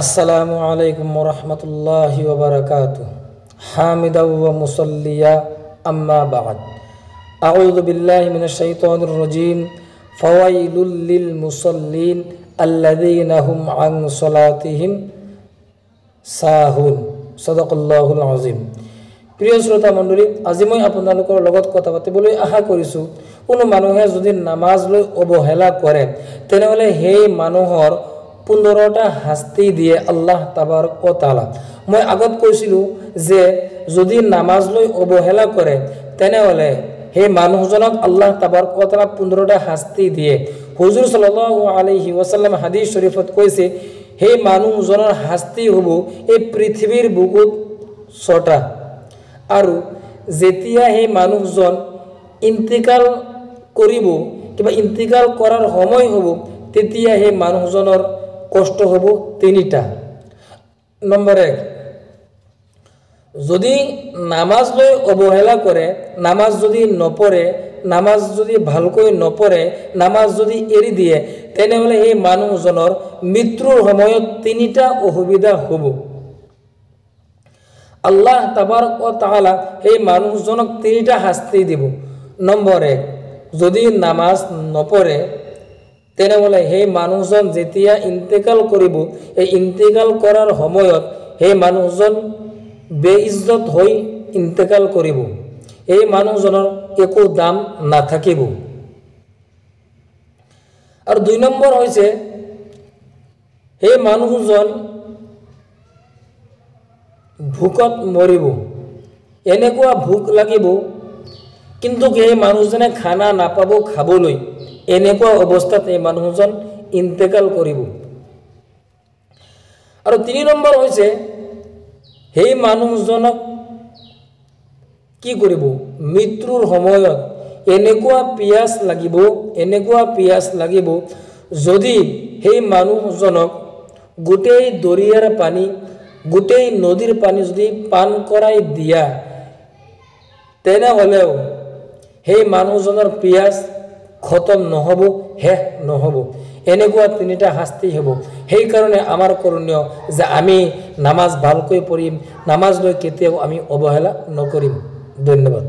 আসসালামু আলাইকুম ওরহমতুল্লাহি ওয়াবারাকাতুহু হামিদা ওয়া মুসাল্লিয়া আম্মা বা'দ আউযু বিল্লাহি মিনাশ শাইতানির রাজীম ফাওয়াইলুল লিল মুসাল্লিন আল্লাযীনা হুম আন সালাতিহিম সাহুন সাদাকাল্লাহুল আযীম। প্রিয় শ্ৰোতা মণ্ডলী, আজি মই আপোনালোকৰ লগত কথা পাতিবলৈ আশা কৰিছোঁ কোনো মানুহে যদি নামাজ লৈ অৱহেলা কৰে তেনেহ'লে সেই মানুহৰ 15টা শাস্তি দিয়ে আল্লাহ তাবাৰক ও তাআলা। মই আগত কৈছিলোঁ যে যদি নামাজ লৈ অৱহেলা কৰে তেনেহ'লে সেই মানুহজনক আল্লাহ তাবাৰক ও তাআলা 15টা শাস্তি দিয়ে। হুজুৰ সাল্লাল্লাহু আলাইহি ওয়াসাল্লাম হাদিস শৰীফত কৈছে সেই মানুহজনৰ শাস্তি হ'ব এই পৃথিৱীৰ বুকুত 6টা, আৰু যেতিয়া সেই মানুহজন ইন্তিকাল কৰিব কিবা ইন্তিকাল কৰাৰ সময় হ'ব তেতিয়া সেই মানুহজনৰ কষ্ট হ'ব 3টা। নম্বৰ 1, যদি নামাজ লৈ অৱহেলা কৰে, নামাজ যদি নপঢ়ে, নামাজ যদি ভালকৈ নপঢ়ে, নামাজ যদি এৰি দিয়ে তেনেহ'লে সেই মানুহজনৰ মৃত্যুৰ সময়ত 3টা অসুবিধা হ'ব। আল্লাহ তাবাৰক ও তাআলা সেই মানুহজনক 3টা শাস্তি দিব। নম্বৰ 1, যদি নামাজ নপঢ়ে তেনেহ'লে সেই মানুহজন যেতিয়া ইন্তেকাল কৰিব এই ইন্তেকাল কৰাৰ সময়ত সেই মানুহজন বেইজ্জত হৈ ইন্তেকাল কৰিব, এই মানুহজনৰ একো দাম নাথাকিব। আৰু 2 নম্বৰ হৈছে সেই মানুহজন ভোকত মৰিব, এনেকুৱা ভোক লাগিব কিন্তু সেই মানুহজনে খানা নাপাব খাবলৈ, এনেকুৱা অৱস্থাত এই মানুহজন ইন্তেকাল কৰিব। আৰু 3 নম্বৰ হৈছে সেই মানুহজনক কি কৰিব, মৃত্যুৰ সময়ত এনেকুৱা পিয়াস লাগিব যদি সেই মানুহজনক গোটেই দৰিয়াৰ পানী, গোটেই নদীৰ পানী যদি পান কৰাই দিয়া তেনেহ'লেও সেই মানুহজনৰ পিয়াস খতম নহ'ব, শেষ নহ'ব। এনেকুৱা 3টা শাস্তি হ'ব। সেইকাৰণে আমাৰ কৰণীয় যে আমি নামাজ ভালকৈ পঢ়িম, নামাজ লৈ কেতিয়াও আমি অৱহেলা নকৰিম। ধন্যবাদ।